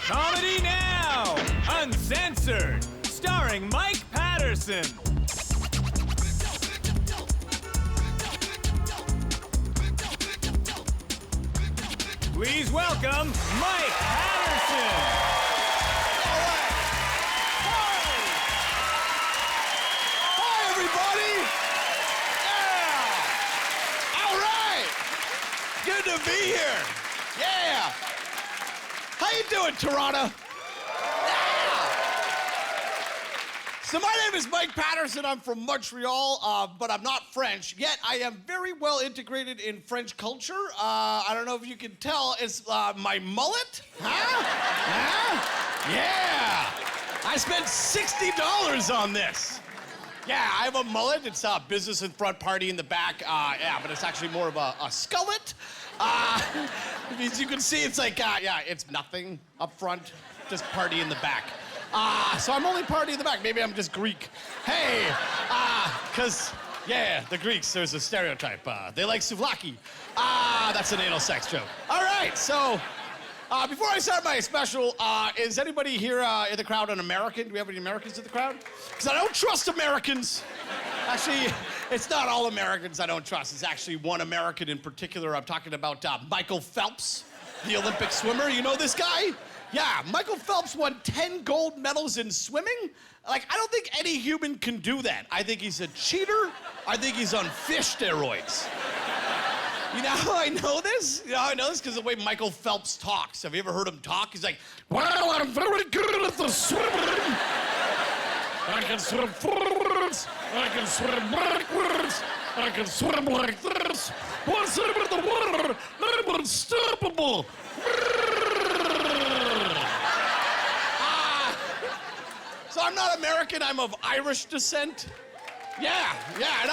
Comedy Now! Uncensored! Starring Mike Patterson! Please welcome Mike Patterson! Hi, everybody! Yeah! All right! Good to be here. Yeah! How you doing, Toronto? Yeah! So my name is Mike Patterson. I'm from Montreal, but I'm not French. Yet I am very well integrated in French culture. I don't know if you can tell. It's my mullet. Huh? Yeah! I spent $60 on this. Yeah, I have a mullet. It's business in front, party in the back. Yeah, but it's actually more of a skullet. As you can see, it's like, yeah, it's nothing up front, just party in the back. So I'm only party in the back. Maybe I'm just Greek. Hey, because, yeah, the Greeks, there's a stereotype. They like souvlaki. That's an anal sex joke. All right, so before I start my special, is anybody here in the crowd an American? Do we have any Americans in the crowd? Because I don't trust Americans. Actually, it's not all Americans I don't trust. It's actually one American in particular. I'm talking about Michael Phelps, the Olympic swimmer. You know this guy? Yeah, Michael Phelps won 10 gold medals in swimming. Like, I don't think any human can do that. I think he's a cheater. I think he's on fish steroids. You know how I know this? You know how I know this? Because the way Michael Phelps talks. Have you ever heard him talk? He's like, well, I'm very good at the swimming. I can swim forwards. I can swim backwards. I can swim like this. Once I'm in the water, I'm unstoppable. So I'm not American. I'm of Irish descent. Yeah. And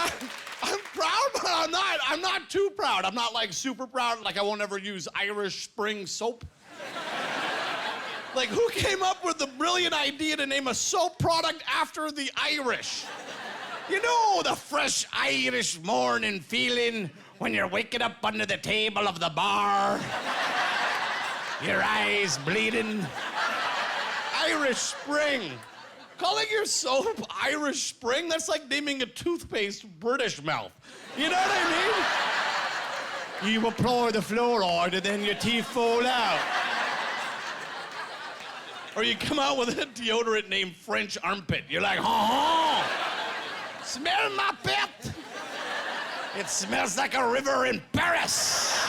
I'm proud, but I'm not too proud. I'm not like super proud. Like I won't ever use Irish Spring soap. Like who came up with the brilliant idea to name a soap product after the Irish? You know the fresh Irish morning feeling when you're waking up under the table of the bar, your eyes bleeding. Irish Spring. Calling your soap Irish Spring, that's like naming a toothpaste British Mouth. You know what I mean? You apply the fluoride and then your teeth fall out. Or you come out with a deodorant named French Armpit. You're like, smell my pit. It smells like a river in Paris.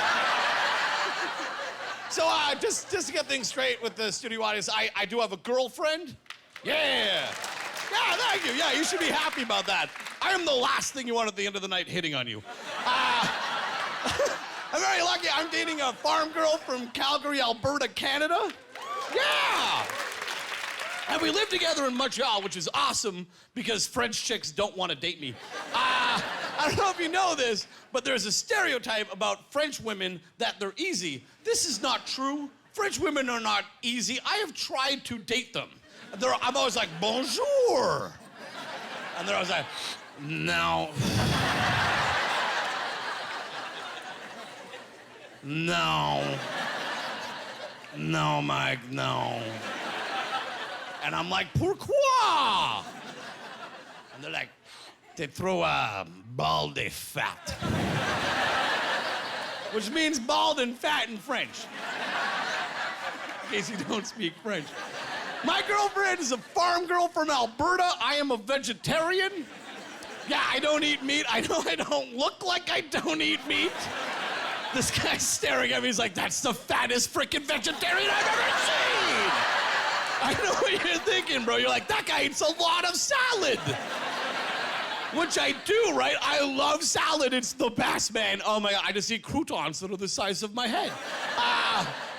So just to get things straight with the studio audience, I do have a girlfriend. Yeah, thank you. Yeah, you should be happy about that. I am the last thing you want at the end of the night hitting on you. I'm very lucky. I'm dating a farm girl from Calgary, Alberta, Canada. Yeah! And we live together in Montreal, which is awesome because French chicks don't want to date me. I don't know if you know this, but there's a stereotype about French women that they're easy. This is not true. French women are not easy. I have tried to date them. I'm always like, bonjour. And they're always like, no. No, Mike, no. And I'm like, pourquoi? And they're like, they throw a bal de fat. Which means bald and fat in French. In case you don't speak French. My girlfriend is a farm girl from Alberta. I am a vegetarian. Yeah, I don't eat meat. I know I don't look like I don't eat meat. This guy's staring at me. He's like, that's the fattest freaking vegetarian I've ever seen. I know what you're thinking, bro. You're like, that guy eats a lot of salad. Which I do, right? I love salad. It's the best, man. Oh, my God. I just eat croutons that are the size of my head.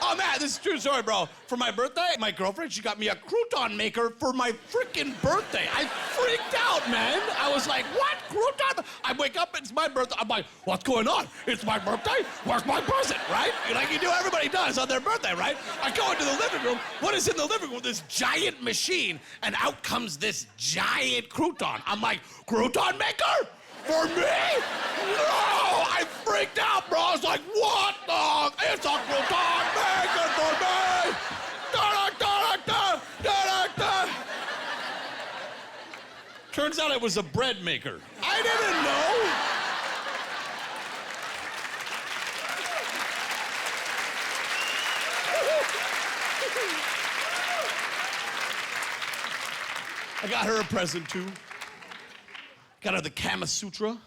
Oh, man, this is a true story, bro. For my birthday, my girlfriend, she got me a crouton maker for my freaking birthday. I freaked out, man. I was like, what? Crouton? I wake up, it's my birthday. I'm like, what's going on? It's my birthday? Where's my present, right? Like you do, everybody does on their birthday, right? I go into the living room. What is in the living room? This giant machine, and out comes this giant crouton. I'm like, crouton maker? For me? No! I freaked out, bro. I was like, what the? It's a crouton maker for me! Turns out it was a bread maker. I didn't know. I got her a present too. Got her the Kama Sutra.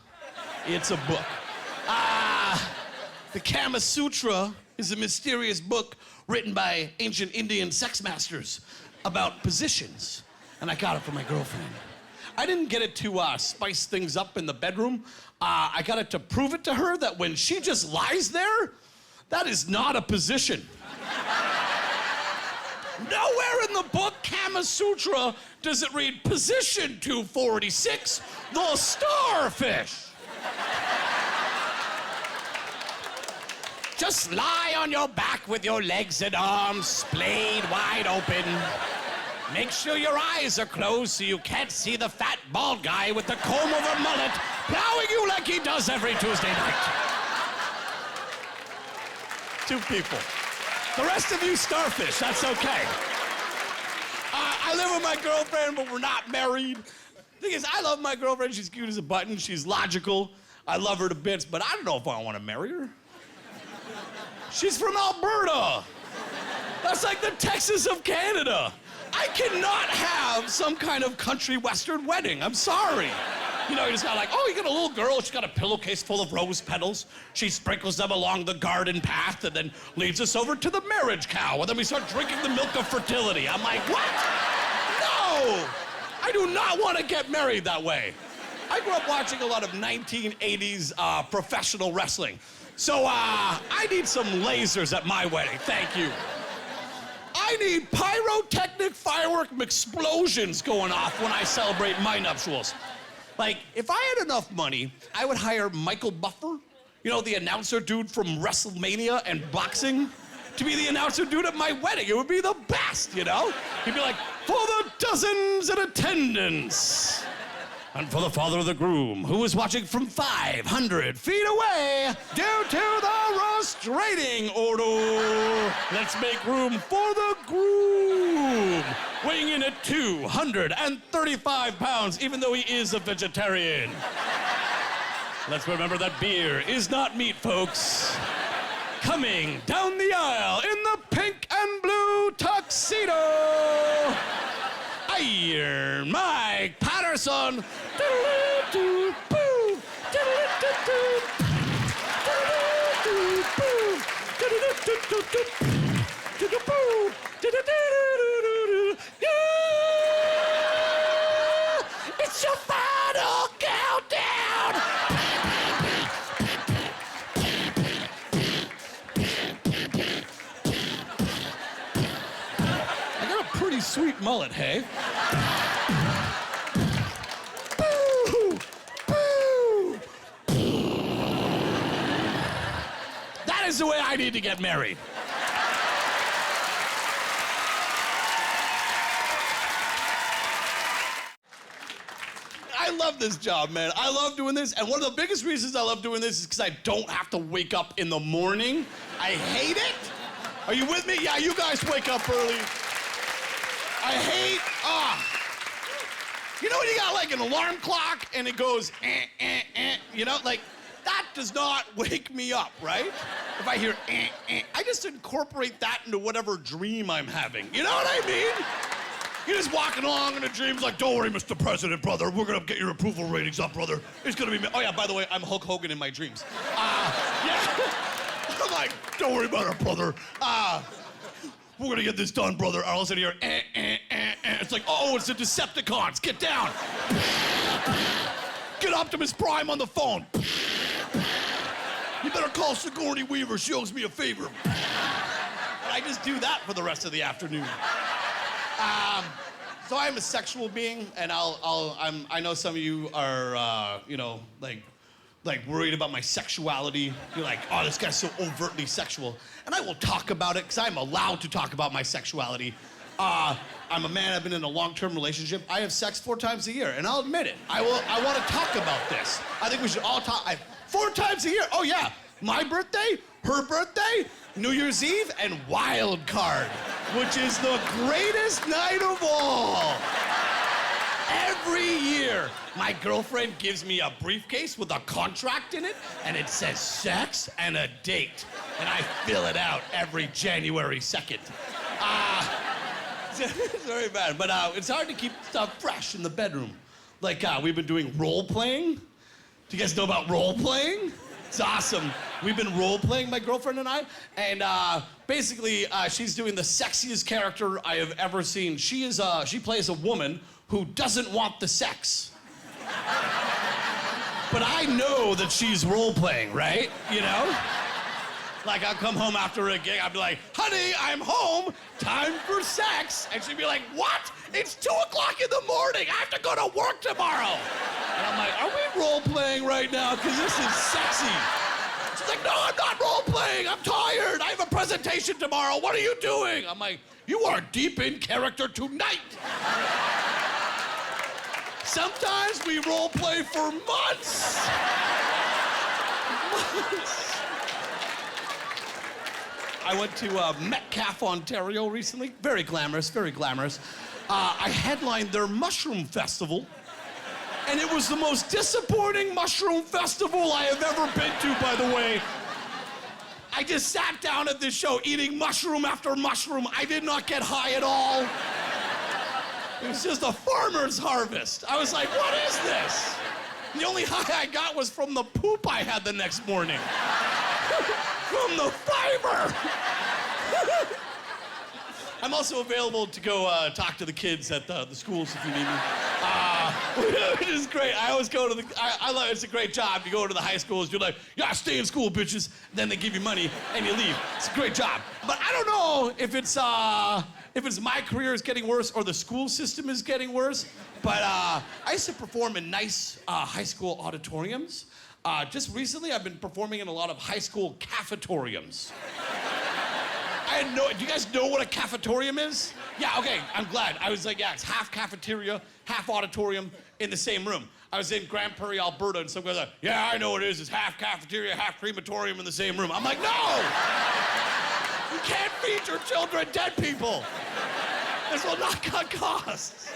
It's a book. The Kama Sutra is a mysterious book written by ancient Indian sex masters about positions. And I got it for my girlfriend. I didn't get it to spice things up in the bedroom. I got it to prove it to her that when she just lies there, that is not a position. Nowhere in the book Kama Sutra does it read position 246, the starfish. Just lie on your back with your legs and arms splayed wide open. Make sure your eyes are closed so you can't see the fat bald guy with the comb-over mullet plowing you like he does every Tuesday night. 2 people. The rest of you starfish, that's okay. I live with my girlfriend, but we're not married. Thing is, I love my girlfriend. She's cute as a button. She's logical. I love her to bits, but I don't know if I want to marry her. She's from Alberta. That's like the Texas of Canada. I cannot have some kind of country western wedding. I'm sorry. You know, you just got like, oh, you got a little girl. She's got a pillowcase full of rose petals. She sprinkles them along the garden path and then leads us over to the marriage cow. And then we start drinking the milk of fertility. I'm like, what? No! I do not want to get married that way. I grew up watching a lot of 1980s professional wrestling. So I need some lasers at my wedding. Thank you. I need pyrotechnic firework explosions going off when I celebrate my nuptials. Like, if I had enough money, I would hire Michael Buffer, you know, the announcer dude from WrestleMania and boxing, to be the announcer dude at my wedding. It would be the best, you know? He'd be like, for the dozens in attendance. And for the father of the groom, who is watching from 500 feet away, due to the restraining order. Let's make room for the groom, weighing in at 235 pounds, even though he is a vegetarian. Let's remember that beer is not meat, folks. Coming down the aisle in the pink and blue tuxedo, Iron Mike Patterson. It's your final countdown. I got a pretty sweet mullet, hey? That is the way I need to get married. I love this job, man. I love doing this, and one of the biggest reasons I love doing this is because I don't have to wake up in the morning. I hate it. Are you with me? Yeah, you guys wake up early. I hate, you know when you got like an alarm clock and it goes, you know, like, that does not wake me up, right? If I hear, I just incorporate that into whatever dream I'm having. You know what I mean? You're just walking along in a dream, it's like, don't worry, Mr. President, brother. We're gonna get your approval ratings up, brother. It's gonna be me. Oh yeah, by the way, I'm Hulk Hogan in my dreams. Yeah. I'm like, don't worry about it, brother. We're gonna get this done, brother. All of a sudden you hear, It's like, oh, it's the Decepticons. Get down. Get Optimus Prime on the phone. You better call Sigourney Weaver. She owes me a favor. And I just do that for the rest of the afternoon. So I'm a sexual being, and I know some of you are, you know, like worried about my sexuality. You're like, oh, this guy's so overtly sexual. And I will talk about it, because I'm allowed to talk about my sexuality. I'm a man, I've been in a long-term relationship. I have sex 4 times a year, and I'll admit it. I want to talk about this. I think we should all talk. 4 times a year, oh yeah. My birthday, her birthday, New Year's Eve, and Wild Card, which is the greatest night of all. Every year, my girlfriend gives me a briefcase with a contract in it, and it says sex and a date. And I fill it out every January 2nd. It's very bad, but it's hard to keep stuff fresh in the bedroom. Like, we've been doing role-playing. Do you guys know about role-playing? It's awesome. We've been role-playing, my girlfriend and I, and basically, she's doing the sexiest character I have ever seen. She plays a woman who doesn't want the sex. But I know that she's role-playing, right? You know? Like, I'll come home after a gig, I'll be like, honey, I'm home, time for sex. And she'd be like, what? It's 2 o'clock in the morning, I have to go to work tomorrow. And I'm like, are we role-playing right now? Because this is sexy. She's like, no, I'm not role-playing, I'm tired, I have a presentation tomorrow, what are you doing? I'm like, you are deep in character tonight. Sometimes we role-play for months. I went to Metcalfe, Ontario recently. Very glamorous, very glamorous. I headlined their mushroom festival, and it was the most disappointing mushroom festival I have ever been to, by the way. I just sat down at this show eating mushroom after mushroom. I did not get high at all. It was just a farmer's harvest. I was like, what is this? The only high I got was from the poop I had the next morning. From the fiber! I'm also available to go talk to the kids at the schools if you need me. Which is great. I always go to I love it. It's a great job. You go to the high schools, you're like, yeah, stay in school, bitches. Then they give you money and you leave. It's a great job. But I don't know if it's my career is getting worse or the school system is getting worse. But I used to perform in nice high school auditoriums. Just recently, I've been performing in a lot of high school cafetoriums. Do you guys know what a cafetorium is? Yeah, okay, I'm glad. I was like, yeah, it's half cafeteria, half auditorium in the same room. I was in Grand Prairie, Alberta, and some guy's like, yeah, I know what it is. It's half cafeteria, half crematorium in the same room. I'm like, no! You can't feed your children dead people. This will not cut costs.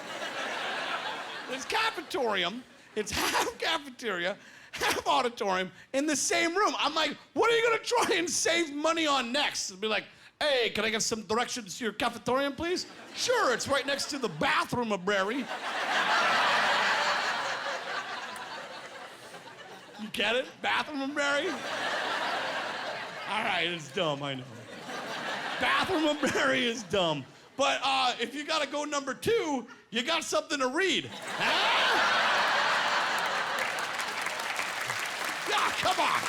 It's cafetorium, it's half cafeteria, half auditorium in the same room. I'm like, what are you gonna try and save money on next? And be like, hey, can I get some directions to your cafetorium, please? Sure, it's right next to the bathroom, Brary. You get it? Bathroom, Brary? All right, it's dumb, I know. Bathroom, Brary is dumb. But if you gotta go number 2, you got something to read. Huh? Yeah, come on.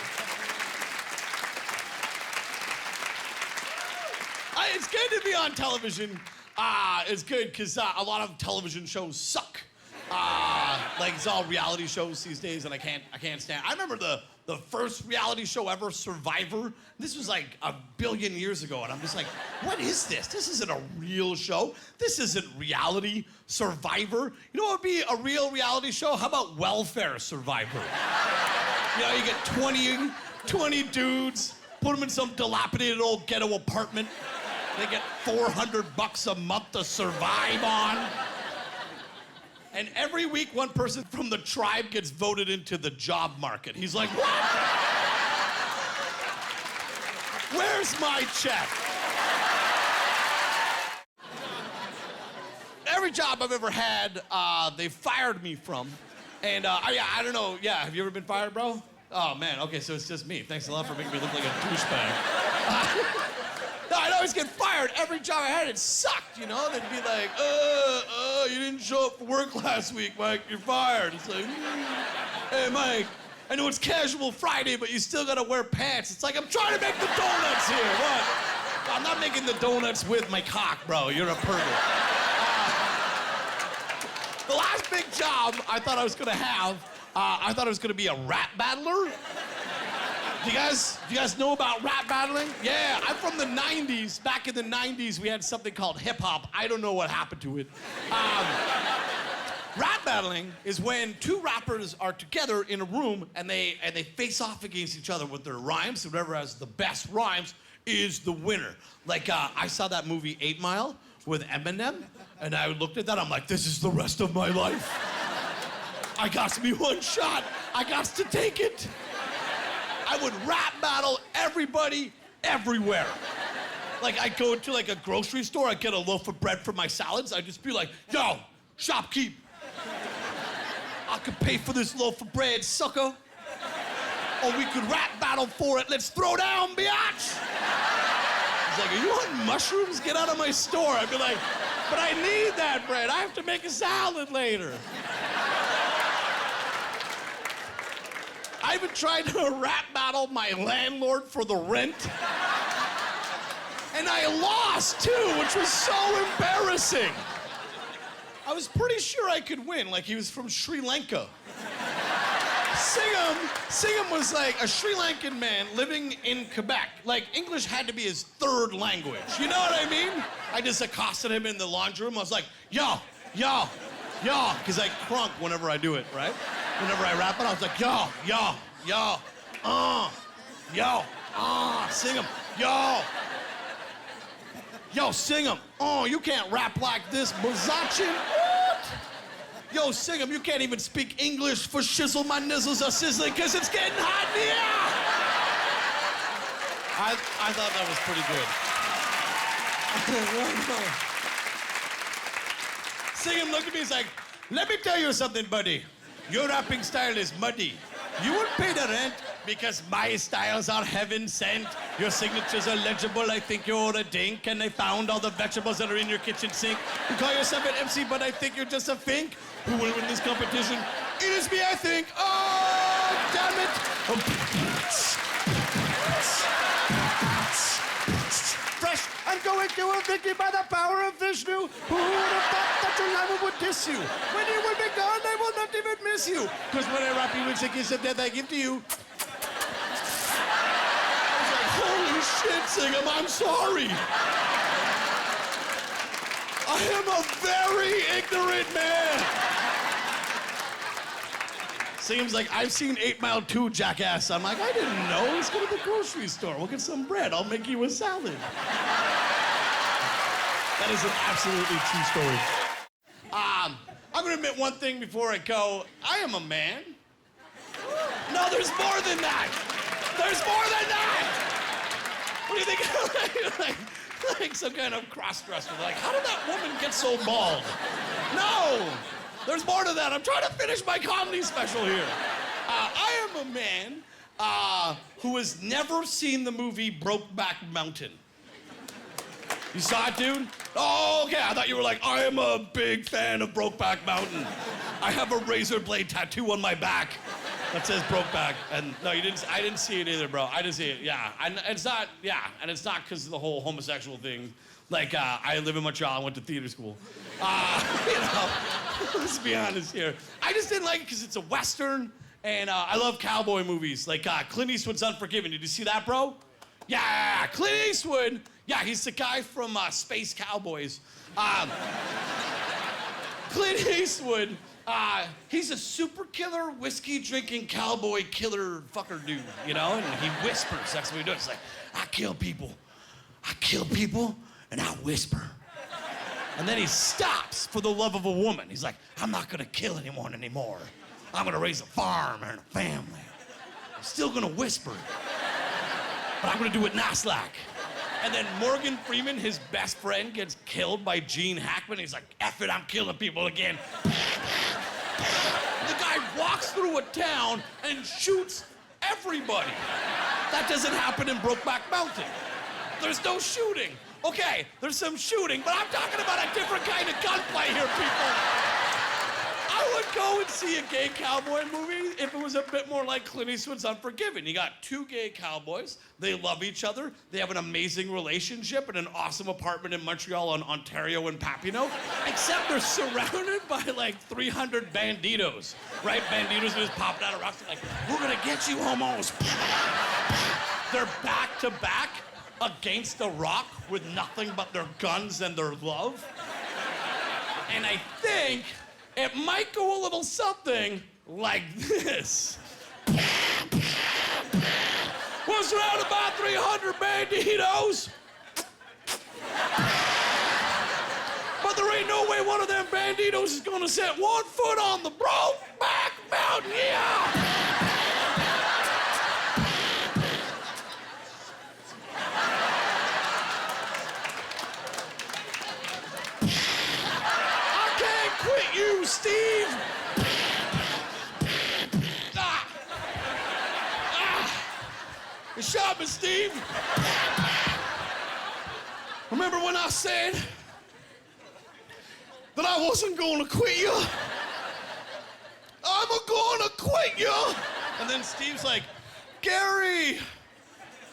It's good to be on television. It's good because a lot of television shows suck. Like it's all reality shows these days, and I can't stand. I remember the first reality show ever, Survivor. This was like a billion years ago, and I'm just like, what is this? This isn't a real show. This isn't reality. Survivor. You know what would be a real reality show? How about Welfare Survivor? You know, you get 20 dudes, put them in some dilapidated old ghetto apartment. They get $400 a month to survive on. And every week, one person from the tribe gets voted into the job market. He's like, what? Where's my check? Every job I've ever had, they fired me from. And I don't know, yeah, have you ever been fired, bro? Oh, man, okay, so it's just me. Thanks a lot for making me look like a douchebag. No, I'd always get fired. Every job I had, it sucked, you know? They'd be like, you didn't show up for work last week, Mike, you're fired. It's like, hey, Mike, I know it's casual Friday, but you still gotta wear pants. It's like, I'm trying to make the donuts here, what? I'm not making the donuts with my cock, bro. You're a pervert. The last big job I thought I was gonna have, I thought it was gonna be a rap battler. Do you guys know about rap battling? Yeah, I'm from the 90s. Back in the 90s, we had something called hip hop. I don't know what happened to it. Rap battling is when 2 rappers are together in a room and they face off against each other with their rhymes. Whoever has the best rhymes is the winner. Like, I saw that movie 8 Mile with Eminem, and I looked at that, I'm like, this is the rest of my life. I got me one shot. I got to take it. I would rap battle everybody, everywhere. Like, I'd go to like a grocery store, I'd get a loaf of bread for my salads, I'd just be like, yo, shopkeep. I could pay for this loaf of bread, sucker. Or we could rap battle for it. Let's throw down, biatch. He's like, are you on mushrooms? Get out of my store. I'd be like, but I need that bread. I have to make a salad later. I even tried to rap battle my landlord for the rent. And I lost, too, which was so embarrassing. I was pretty sure I could win, like he was from Sri Lanka. Singham was like a Sri Lankan man living in Quebec. Like, English had to be his third language. You know what I mean? I just accosted him in the laundry room. I was like, yo, because I crunk whenever I do it, right? Whenever I rap it, I was like, yo, Singham, yo, Singham, you can't rap like this, Bazachin. What? Yo, Singham, you can't even speak English for shizzle, my nizzles are sizzling because it's getting hot in here. I thought that was pretty good. Singham looked at me, he's like, let me tell you something, buddy. Your rapping style is muddy. You won't pay the rent because my styles are heaven sent. Your signatures are legible. I think you're a dink, and I found all the vegetables that are in your kitchen sink. You call yourself an MC, but I think you're just a fink. Who will win this competition? It is me, I think. Oh, damn it! Fresh, I'm going to a victory by the power of Vishnu. Who would have thought that your lama would diss you? When you will be gone, I will not even miss you. Because when I rap you with a kiss of death, I give to you. I was like, holy shit, Singham, I'm sorry. I am a very ignorant man. Singham's like, I've seen 8 Mile 2, jackass. I'm like, I didn't know. Let's go to the grocery store. We'll get some bread. I'll make you a salad. That is an absolutely true story. I'm gonna admit one thing before I go. I am a man. No, there's more than that. There's more than that. What do you think? like some kind of cross-dresser. Like, how did that woman get so bald? No. There's more to that. I'm trying to finish my comedy special here. I am a man who has never seen the movie Brokeback Mountain. You saw it, dude? Oh, okay. I thought you were like, I am a big fan of Brokeback Mountain. I have a razor blade tattoo on my back that says Brokeback. And no, you didn't. I didn't see it either, bro. I didn't see it. Yeah, and it's not. Yeah, and it's not because of the whole homosexual thing. Like, I live in Montreal. I went to theater school. You know, let's be honest here. I just didn't like it because it's a Western, and I love cowboy movies. Like, Clint Eastwood's Unforgiven. Did you see that, bro? Yeah, Clint Eastwood. Yeah, he's the guy from Space Cowboys. Clint Eastwood, he's a super killer, whiskey-drinking cowboy killer fucker dude, you know? And he whispers. That's what he does. It's like, I kill people, and I whisper. And then he stops for the love of a woman. He's like, I'm not gonna kill anyone anymore. I'm gonna raise a farm and a family. I'm still gonna whisper, but I'm gonna do it nice like. And then Morgan Freeman, his best friend, gets killed by Gene Hackman. He's like, F it, I'm killing people again. The guy walks through a town and shoots everybody. That doesn't happen in Brokeback Mountain. There's no shooting. Okay, there's some shooting, but I'm talking about a different kind of gunplay here, people. I would go and see a gay cowboy movie if it was a bit more like Clint Eastwood's Unforgiven. You got 2 gay cowboys. They love each other. They have an amazing relationship in an awesome apartment in Montreal and Ontario and Papineau. Except they're surrounded by like 300 banditos, right? Banditos are just popping out of rocks. Like, we're gonna get you, homos. They're back to back against a rock with nothing but their guns and their love. And I think it might go a little something like this. We're surrounded by 300 banditos. way one of them banditos is gonna set one foot on the Brokeback Mountain, yeah! I can't quit you, Steve! You shot me, Steve! Remember when I said that I wasn't gonna quit you? I'm gonna quit you! And then Steve's like, Gary,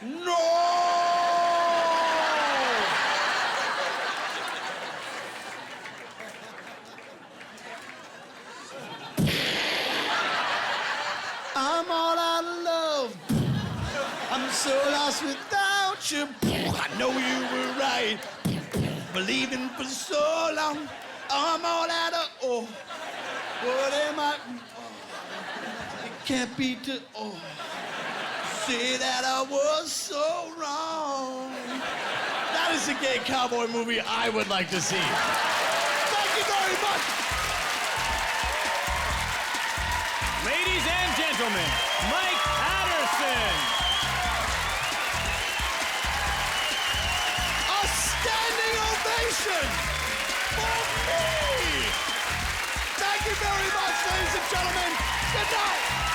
no! I'm all out of love. I'm so lost without you. I know you were right. Believing for so long. I'm all out of, oh, what am I? Oh, it can't be to, oh, say that I was so wrong. That is a gay cowboy movie I would like to see. Thank you very much. Ladies and gentlemen, Mike Patterson. A standing ovation for me. Thank you very much, ladies and gentlemen. Good night.